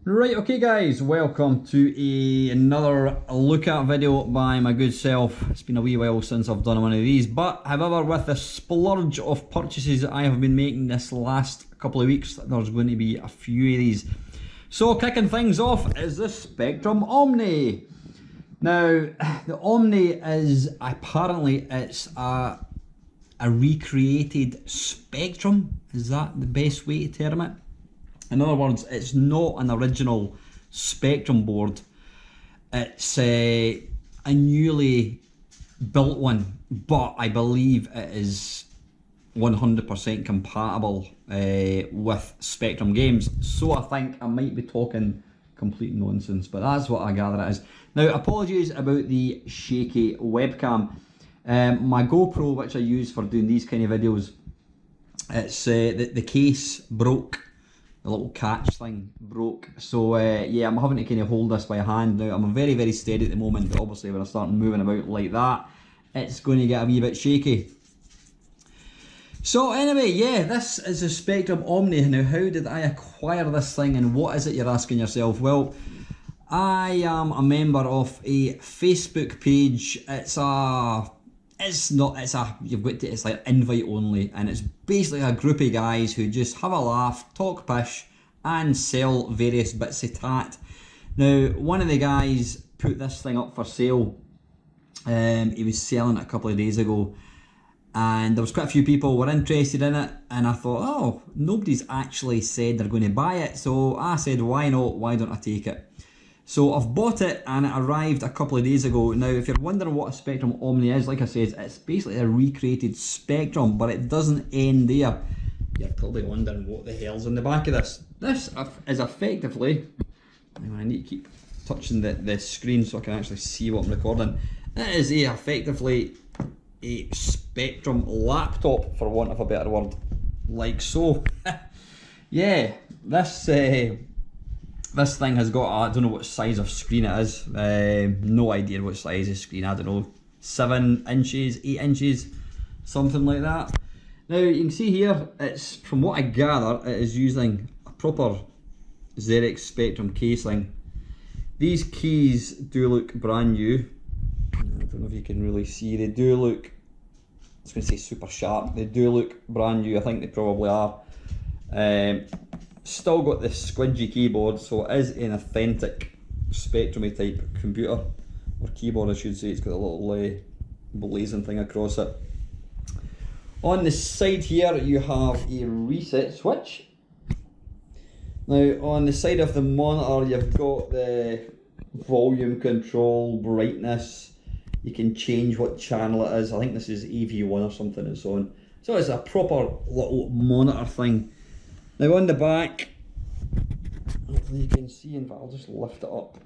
Right, okay guys, welcome to another look at video by my good self. It's been a wee while since I've done one of these, but however, with the splurge of purchases I have been making this last couple of weeks, there's going to be a few of these. So kicking things off is the Spectrum Omni. Now, the Omni is apparently it's a recreated Spectrum. Is that the best way to term it? In other words, it's not an original Spectrum board. It's a newly built one, but I believe it is 100% compatible with Spectrum games. So I think I might be talking complete nonsense, but that's what I gather it is. Now, apologies about the shaky webcam. My GoPro, which I use for doing these kind of videos, it's the case broke. The little catch thing broke, so yeah, I'm having to kind of hold this by hand now. I'm very, very steady at the moment, but obviously when I start moving about like that, it's going to get a wee bit shaky. So anyway, yeah, this is the Spectrum Omni. Now, how did I acquire this thing, and what is it you're asking yourself? Well, I am a member of a Facebook page. It's like invite only, and it's basically a group of guys who just have a laugh, talk pish, and sell various bits of tat. Now, one of the guys put this thing up for sale. He was selling it a couple of days ago, and there was quite a few people were interested in it, and I thought, oh, nobody's actually said they're going to buy it, so I said, why not, why don't I take it? So I've bought it and it arrived a couple of days ago. Now, if you're wondering what a Spectrum Omni is, like I said, it's basically a recreated Spectrum, but it doesn't end there. You're probably wondering what the hell's in the back of this. This is effectively, I need to keep touching the screen so I can actually see what I'm recording. It is effectively a Spectrum laptop, for want of a better word, like so. Yeah, this thing has got, I don't know what size of screen it is, no idea what size of screen, I don't know, 7 inches, 8 inches, something like that. Now you can see here, it's, from what I gather, it is using a proper ZX Spectrum casing. These keys do look brand new. I don't know if you can really see, they do look, I was going to say super sharp, they do look brand new, I think they probably are. Still got this squidgy keyboard, so it is an authentic Spectrum type computer, or keyboard I should say. It's got a little blazing thing across it. On the side here you have a reset switch. Now on the side of the monitor you've got the volume control, brightness, you can change what channel it is. I think this is AV1 or something it's on. So it's a proper little monitor thing. Now on the back, hopefully you can see, in fact I'll just lift it up,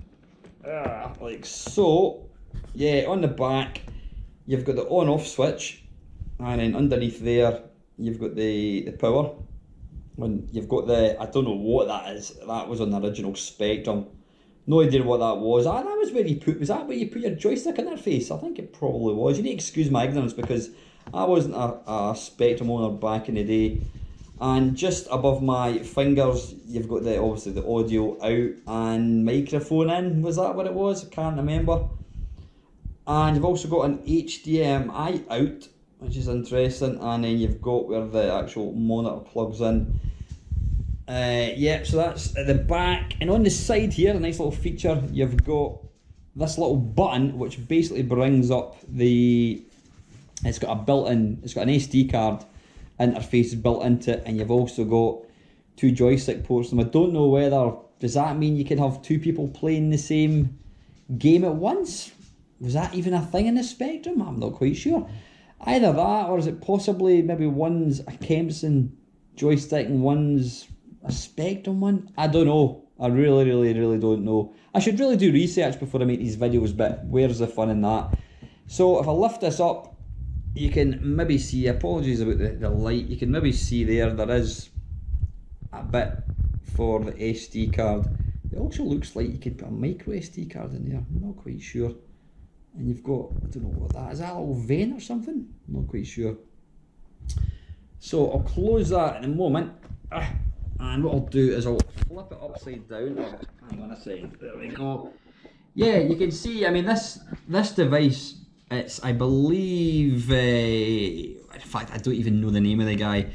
like so. Yeah, on the back you've got the on off switch, and then underneath there you've got the power, and you've got the, I don't know what that is, that was on the original Spectrum, no idea what that was. That was where you put, was that where you put your joystick interface? I think it probably was. You need to excuse my ignorance because I wasn't a Spectrum owner back in the day. And just above my fingers, you've got obviously the audio out and microphone in. Was that what it was? I can't remember. And you've also got an HDMI out, which is interesting. And then you've got where the actual monitor plugs in. Yeah, so that's at the back. And on the side here, a nice little feature, you've got this little button, which basically brings up the, it's got an SD card interface built into it, and you've also got 2 joystick ports. And I don't know whether, does that mean you can have 2 people playing the same game at once? Was that even a thing in the Spectrum? I'm not quite sure. Either that, or is it possibly maybe one's a Kempson joystick and one's a Spectrum one? I don't know. I really don't know. I should really do research before I make these videos, but where's the fun in that? So if I lift this up, you can maybe see, apologies about the light, you can maybe see there is a bit for the SD card. It also looks like you could put a micro SD card in there, I'm not quite sure. And you've got, I don't know what that is, that a little vein or something? I'm not quite sure. So I'll close that in a moment. And what I'll do is I'll flip it upside down. Hang on a second, there we go. Yeah, you can see, I mean, this device, it's, I believe, in fact, I don't even know the name of the guy.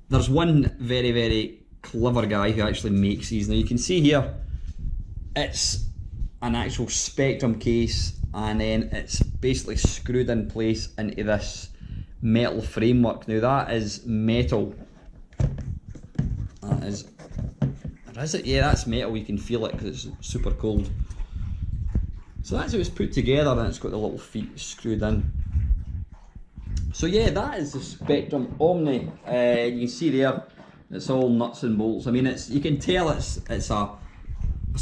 There's one very, very clever guy who actually makes these. Now you can see here, it's an actual Spectrum case, and then it's basically screwed in place into this metal framework. Now that is metal. That is, or is it? Yeah, that's metal. You can feel it because it's super cold. So that's how it's put together, and it's got the little feet screwed in. So yeah, that is the Spectrum Omni. You can see there, it's all nuts and bolts. I mean, it's, you can tell it's a sort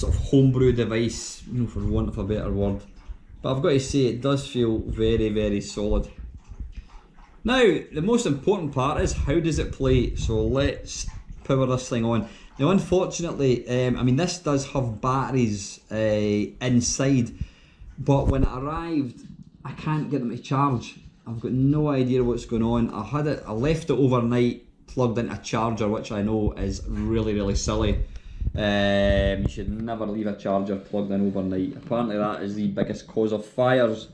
of homebrew device, you know, for want of a better word. But I've got to say, it does feel very, very solid. Now, the most important part is, how does it play? So let's power this thing on. Now, unfortunately, I mean, this does have batteries inside, but when it arrived, I can't get them to charge. I've got no idea what's going on. I left it overnight, plugged into a charger, which I know is really, really silly. You should never leave a charger plugged in overnight. Apparently that is the biggest cause of fires,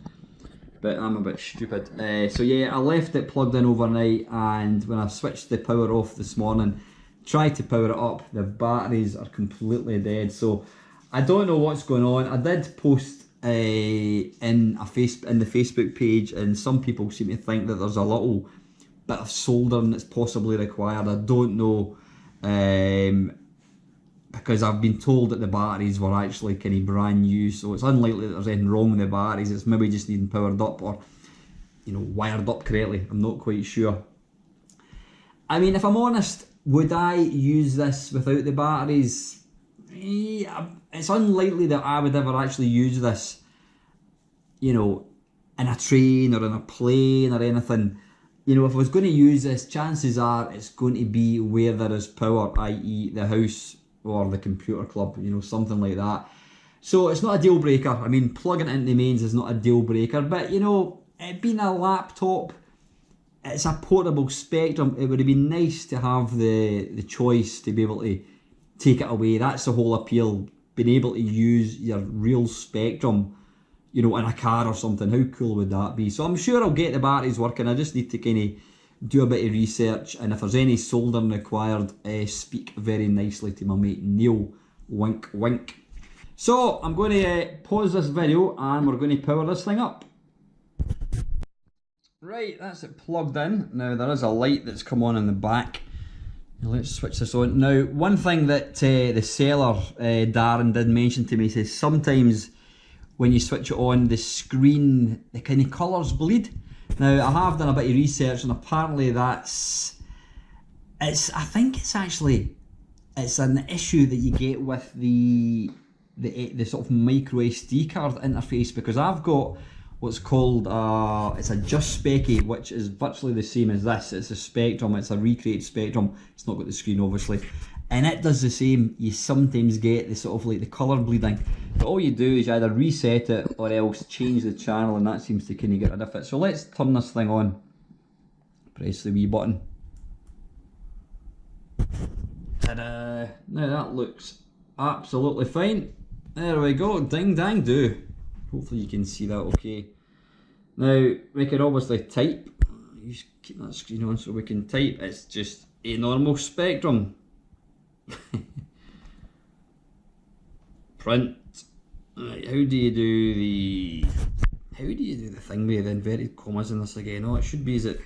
but I'm a bit stupid. So yeah, I left it plugged in overnight, and when I switched the power off this morning, tried to power it up, the batteries are completely dead. So I don't know what's going on. I did post in the Facebook page, and some people seem to think that there's a little bit of soldering that's possibly required. I don't know, because I've been told that the batteries were actually kind of brand new, so it's unlikely that there's anything wrong with the batteries. It's maybe just needing powered up, or, you know, wired up correctly. I'm not quite sure. I mean, if I'm honest, would I use this without the batteries? Yeah, it's unlikely that I would ever actually use this, you know, in a train or in a plane or anything. You know, if I was going to use this, chances are it's going to be where there is power, i.e. the house or the computer club, you know, something like that. So it's not a deal breaker. I mean, plugging it into the mains is not a deal breaker, but you know, it being a laptop, it's a portable Spectrum. It would have been nice to have the choice to be able to take it away. That's the whole appeal, being able to use your real Spectrum, you know, in a car or something. How cool would that be? So I'm sure I'll get the batteries working. I just need to kind of do a bit of research, and if there's any soldering required, speak very nicely to my mate Neil. Wink, wink. So I'm going to pause this video, and we're going to power this thing up. Right, that's it plugged in. Now there is a light that's come on in the back. Let's switch this on. Now, one thing that the seller, Darren, did mention to me, he says sometimes when you switch it on, the screen, the kind of colours bleed. Now, I have done a bit of research, and apparently I think it's an issue that you get with the sort of micro SD card interface, because I've got what's called it's a Just Specky, which is virtually the same as this. It's a Spectrum, it's a recreated Spectrum. It's not got the screen obviously, and it does the same. You sometimes get the sort of like the colour bleeding, but all you do is either reset it or else change the channel, and that seems to kind of get rid of it. So let's turn this thing on. Press the wee button. Ta-da! Now that looks absolutely fine. There we go, ding dang do. Hopefully you can see that okay. Now we can obviously type. Just keep that screen on so we can type. It's just a normal Spectrum. Print. Right, how do you do the thing with the inverted commas in this again? Oh, it should be, is it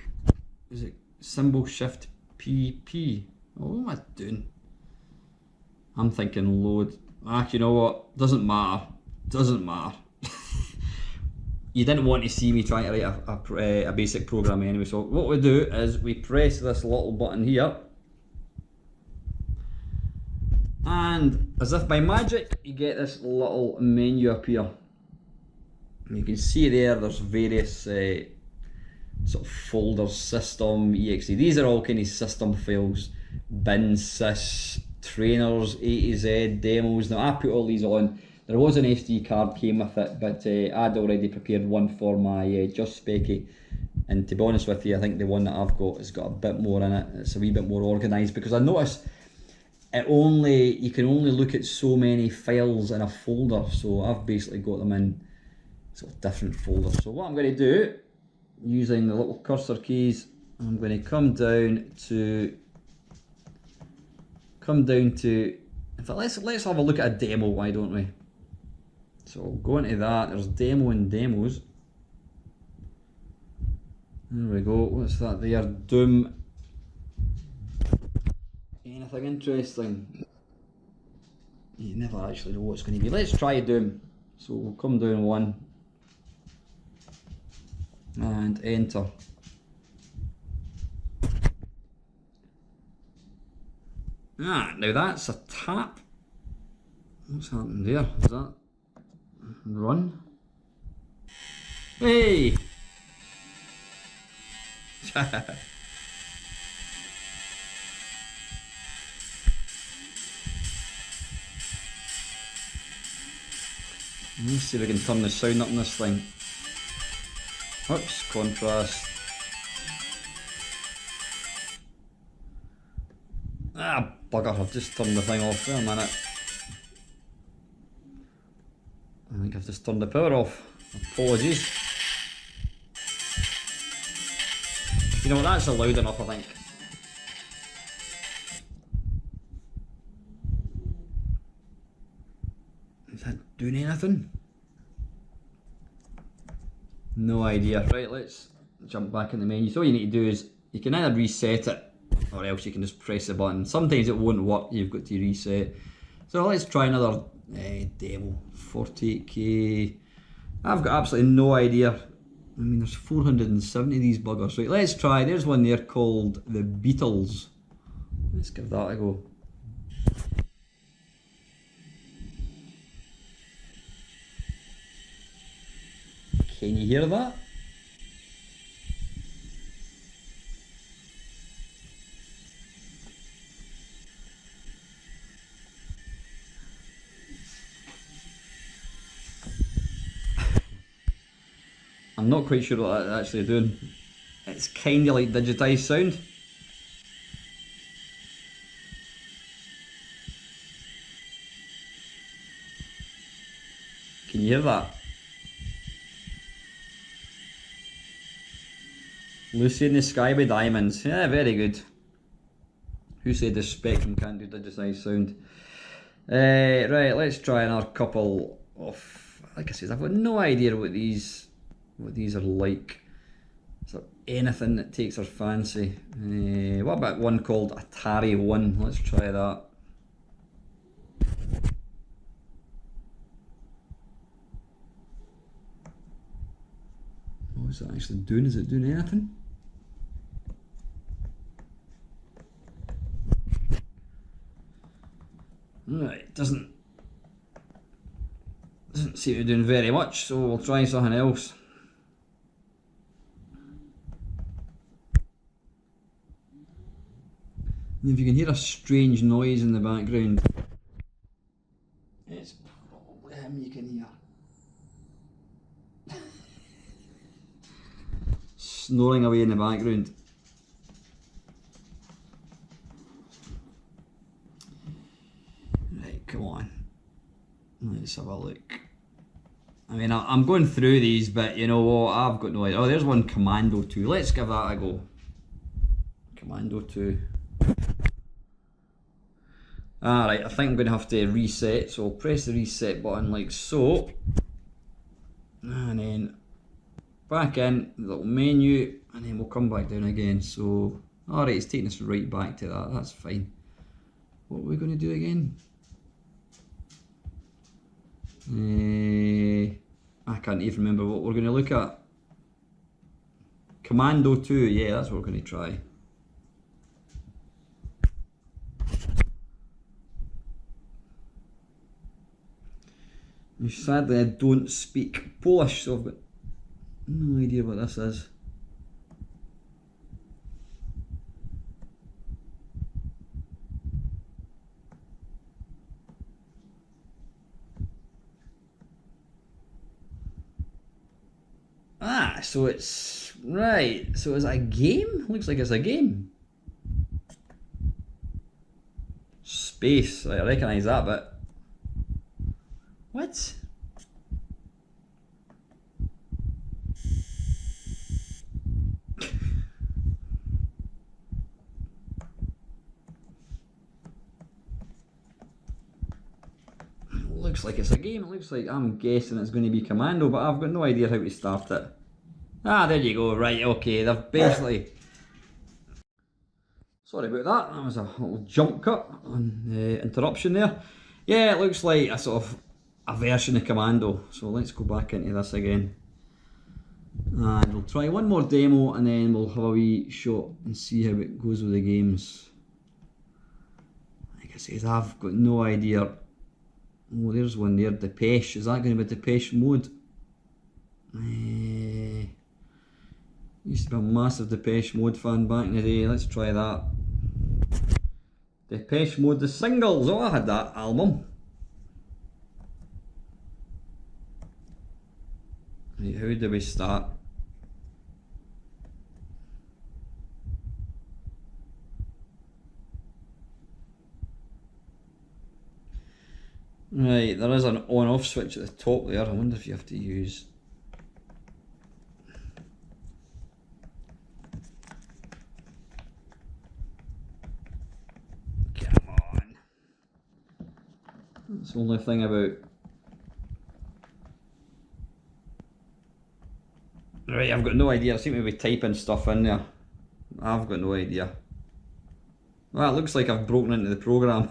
symbol shift PP? Oh, what am I doing? I'm thinking load. You know what? Doesn't matter. Doesn't matter. You didn't want to see me trying to write a basic program anyway, so what we do is we press this little button here, and as if by magic you get this little menu appear. And you can see there's various sort of folders, system, exe. These are all kind of system files, bin, sys, trainers, A to Z, demos. Now I put all these on. There was an SD card came with it, but I'd already prepared one for my Just Specky, and to be honest with you, I think the one that I've got has got a bit more in it. It's a wee bit more organised, because I notice you can only look at so many files in a folder, so I've basically got them in sort of different folders. So what I'm going to do, using the little cursor keys, I'm going to come down to, in fact, let's have a look at a demo, why don't we? So I'll go into that, there's demo and demos. There we go, what's that there? Doom. Anything interesting? You never actually know what it's going to be. Let's try Doom. So we'll come down one and enter. Ah, now that's a tap. What's happened there? Is that run? Hey! Let's see if we can turn the sound up on this thing. Oops, contrast. Ah, bugger, I've just turned the thing off. Wait a minute. I think I've just turned the power off. Apologies. You know, that's loud enough, I think. Is that doing anything? No idea. Right, let's jump back in the menu. So all you need to do is, you can either reset it, or else you can just press the button. Sometimes it won't work, you've got to reset. So let's try another demo, 48K. I've got absolutely no idea. I mean, there's 470 of these buggers. Right, let's try, there's one there called the Beatles. Let's give that a go. Can you hear that? I'm not quite sure what that's actually doing. It's kind of like digitized sound. Can you hear that? Lucy in the Sky by Diamonds. Yeah, very good. Who said the Spectrum can't do digitized sound? Right, let's try another couple of, like I said, I've got no idea what these are like. Is there anything that takes our fancy? What about one called Atari 1? Let's try that. What is that actually doing? Is it doing anything? Right, doesn't seem to be doing very much, so we'll try something else. And if you can hear a strange noise in the background, it's probably him you can hear. Snoring away in the background. Right, come on. Let's have a look. I mean, I'm going through these, but you know what, I've got no idea. Oh, there's one, Commando 2. Let's give that a go. Commando 2. Alright, I think I'm going to have to reset, so I'll press the reset button like so. And then back in, the little menu, and then we'll come back down again. So, alright, it's taking us right back to that, that's fine. What are we going to do again? I can't even remember what we're going to look at. Commando 2, yeah, that's what we're going to try. Sadly, I don't speak Polish, so I've got no idea what this is. Ah, so it's, right, so is it a game? Looks like it's a game. space. Right, I recognise that bit. What? Looks like it's a game. It looks like I'm guessing it's going to be Commando, but I've got no idea how to start it. Ah, there you go. Right, okay. They've basically... Sorry about that. That was a little jump cut on interruption there. Yeah, it looks like a sort of a version of Commando. So let's go back into this again. And we'll try one more demo and then we'll have a wee shot and see how it goes with the games. Like I said, I've got no idea. Oh, there's one there, Depeche. Is that going to be Depeche Mode? Used to be a massive Depeche Mode fan back in the day. Let's try that. Depeche Mode, the singles. Oh, I had that album. Right, how do we start? Right, there is an on-off switch at the top there. I wonder if you have to use... Come on. That's the only thing about... Right, I've got no idea. I seem to be typing stuff in there. I've got no idea. Well, it looks like I've broken into the programme.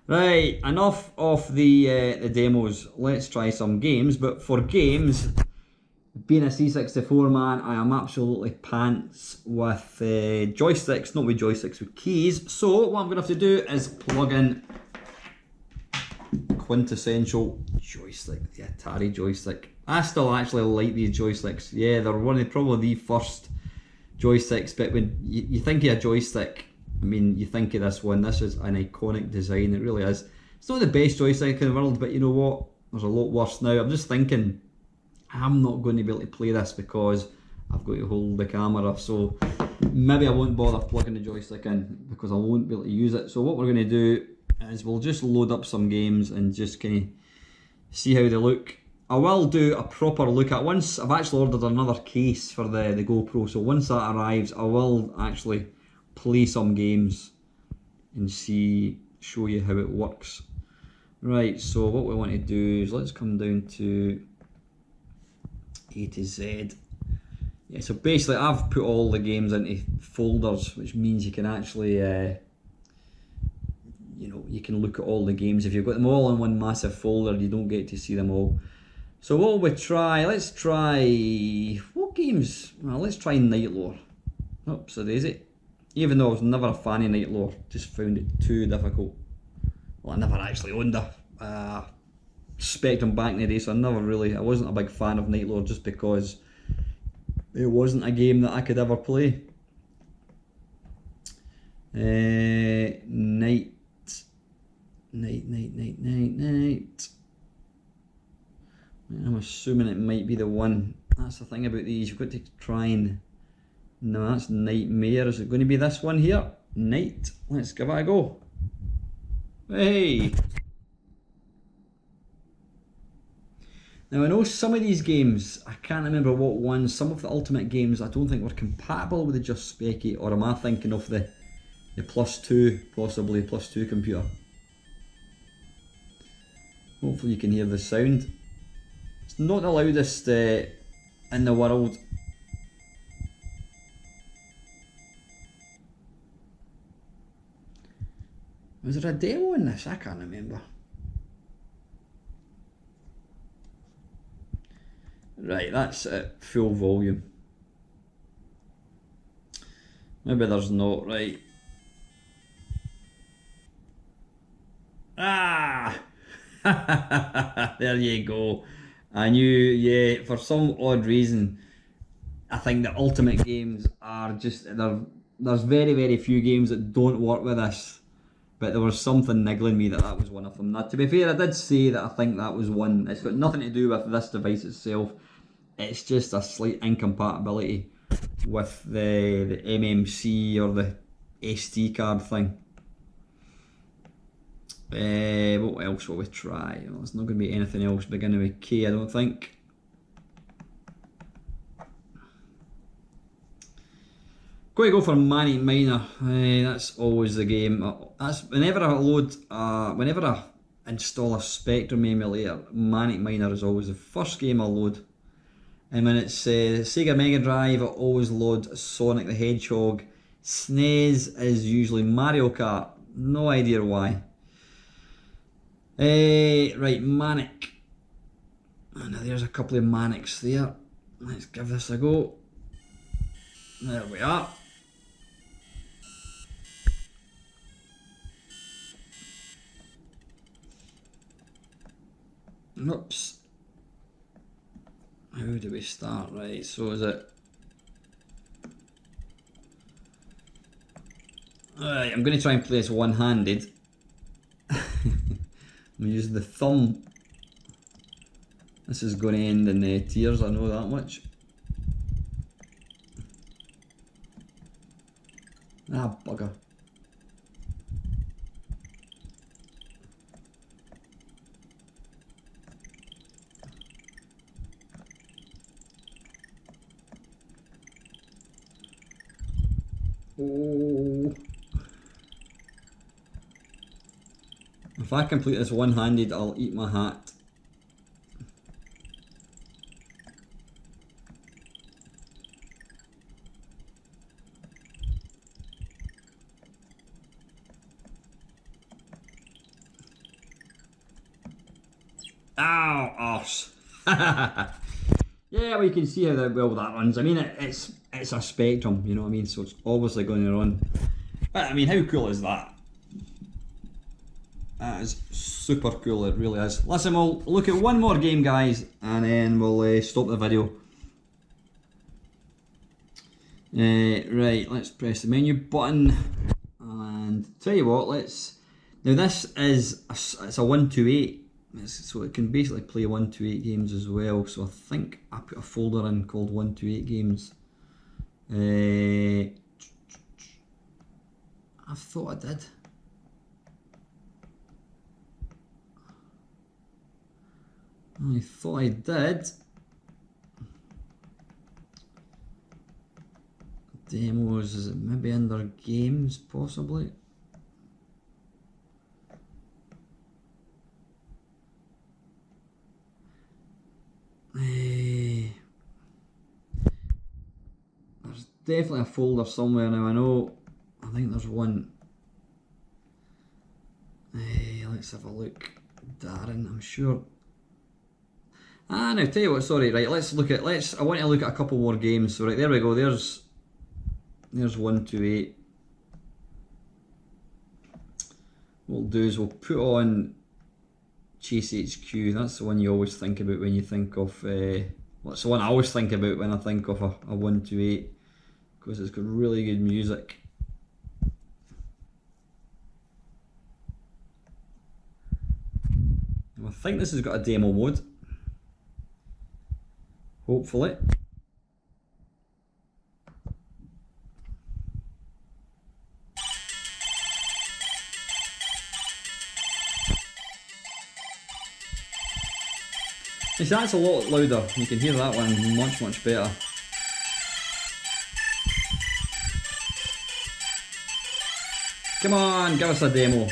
Right, enough of the demos. Let's try some games. But for games, being a C64 man, I am absolutely pants with joysticks. Not with joysticks, with keys. So what I'm going to have to do is plug in quintessential joystick, the Atari joystick. I still actually like these joysticks. Yeah, they're one of probably the first joysticks. But when you think of a joystick, I mean, you think of this one. This is an iconic design. It really is. It's not the best joystick in the world, but you know what? There's a lot worse now. I'm just thinking, I'm not going to be able to play this because I've got to hold the camera. So maybe I won't bother plugging the joystick in because I won't be able to use it. So what we're going to do is we'll just load up some games and just kind of see how they look. I will do a proper look at once. I've actually ordered another case for the GoPro. So once that arrives, I will actually play some games and show you how it works. Right, so what we want to do is let's come down to A to Z. Yeah, so basically I've put all the games into folders, which means you can actually you know, you can look at all the games. If you've got them all in one massive folder, you don't get to see them all. So what will we try? Let's try, what games? Well, let's try Night Lore. Oops, a daisy. Even though I was never a fan of Night Lore, just found it too difficult. Well, I never actually owned a Spectrum back in the day, so I wasn't a big fan of Night Lore just because it wasn't a game that I could ever play. Night. I'm assuming it might be the one. That's the thing about these, you've got to try and... No, that's Nightmare. Is it going to be this one here? Night. Let's give it a go. Hey! Now I know some of these games, I can't remember what ones, some of the Ultimate games I don't think were compatible with the Just Specky, or am I thinking of the +2, possibly +2 computer? Hopefully you can hear the sound. It's not the loudest in the world. Was there a demo in this? I can't remember. Right, that's at full volume. Maybe there's not, right. Ah! There you go. I knew, yeah, for some odd reason, I think the Ultimate games are just, there's very, very few games that don't work with this. But there was something niggling me that was one of them. Now, to be fair, I did say that I think that was one. It's got nothing to do with this device itself. It's just a slight incompatibility with the MMC or the SD card thing. What else will we try? Well, there's not going to be anything else beginning with K, I don't think. Going to go for Mamemeister. That's always the game. That's whenever I install a Spectrum emulator, Mamemeister is always the first game I load. And when it's Sega Mega Drive, I always load Sonic the Hedgehog. SNES is usually Mario Kart. No idea why. Right, Manic. Now there's a couple of Manics there. Let's give this a go. There we are. Oops. How do we start? Right, so is it... Alright, I'm going to try and play this one-handed. I'm using the thumb. This is going to end in tears, I know that much. Ah, bugger. Oh. If I complete this one-handed, I'll eat my hat. Ow, arse. Yeah, well, you can see how well that runs. I mean, it's a Spectrum, you know what I mean? So it's obviously going to run. But I mean, how cool is that? That is super cool, it really is. Listen, we'll look at one more game, guys, and then we'll stop the video. Right, let's press the menu button, and tell you what, now this is it's a 128. So it can basically play 128 games as well. So I think I put a folder in called 128 games. I thought I did. I thought I did. Demos, is it maybe under games possibly? There's definitely a folder somewhere now. I think there's one. Let's have a look. Darren, I'm sure. Now tell you what, sorry, right, I want to look at a couple more games. So right, there we go, there's 128. What we'll do is we'll put on Chase HQ. That's the one you always think about when you think of, that's the one I always think about when I think of a 128, because it's got really good music. I think this has got a demo mode, hopefully. See, that's a lot louder. You can hear that one much better. Come on, give us a demo.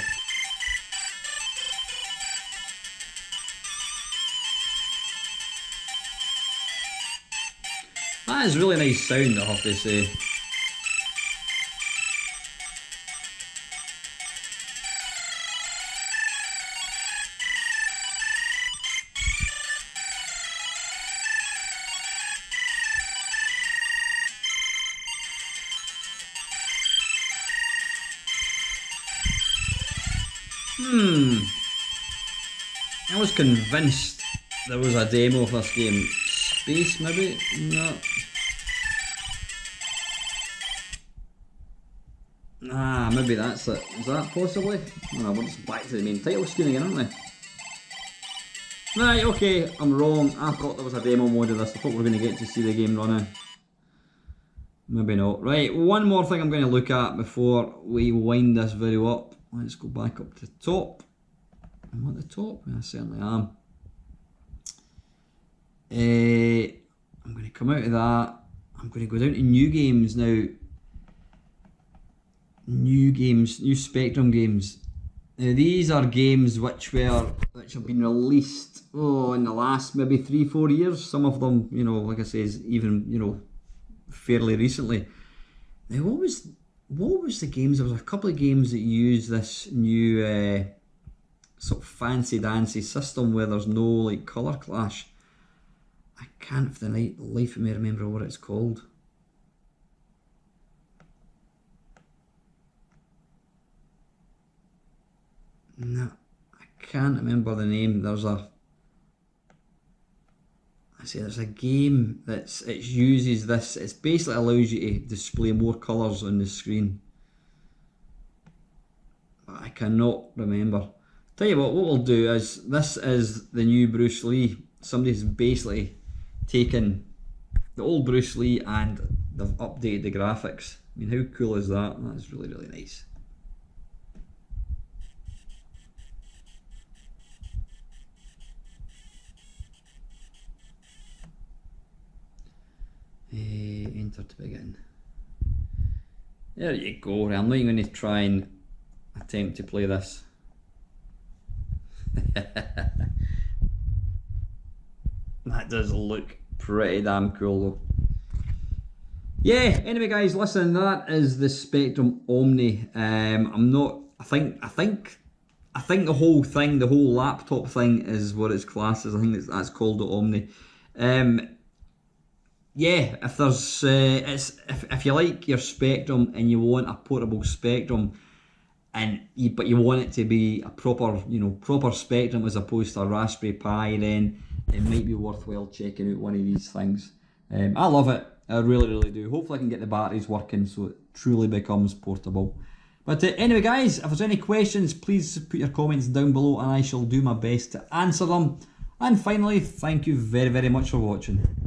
That is really nice sound, I have to say. I was convinced there was a demo of this game. Space, maybe? No. Ah, maybe that's it. Is that possibly? Oh, we're just back to the main title screen again, aren't we? Right, okay, I'm wrong. I thought there was a demo mode of this. I thought we were going to get to see the game running. Maybe not. Right, one more thing I'm going to look at before we wind this video up. Let's go back up to the top. I'm at the top, I certainly am. I'm going to come out of that. I'm going to go down to new games now. New games, new Spectrum games. Now these are games which have been released in the last maybe 3-4 years. Some of them, you know, like I say, even, you know, fairly recently. Now what was the games? There was a couple of games that use this new sort of fancy dancy system where there's no like colour clash. I can't for the life of me remember what it's called. No, I can't remember the name. There's a game it uses this. It basically allows you to display more colours on the screen. But I cannot remember. Tell you what we'll do is, this is the new Bruce Lee. Somebody's basically taken the old Bruce Lee and they've updated the graphics. I mean, how cool is that? That's really, really nice. Enter to begin. There you go. I'm not even going to try and attempt to play this. That does look pretty damn cool though. Yeah, anyway guys, listen, that is the Spectrum Omni. I think the whole thing, the whole laptop thing is what it's classed as. I think that's called the Omni. Yeah, if there's if you like your Spectrum and you want a portable Spectrum, but you want it to be a proper Spectrum as opposed to a Raspberry Pi, then it might be worthwhile checking out one of these things. I love it, I really, really do. Hopefully I can get the batteries working so it truly becomes portable. But anyway guys, if there's any questions, please put your comments down below and I shall do my best to answer them. And finally, thank you very, very much for watching.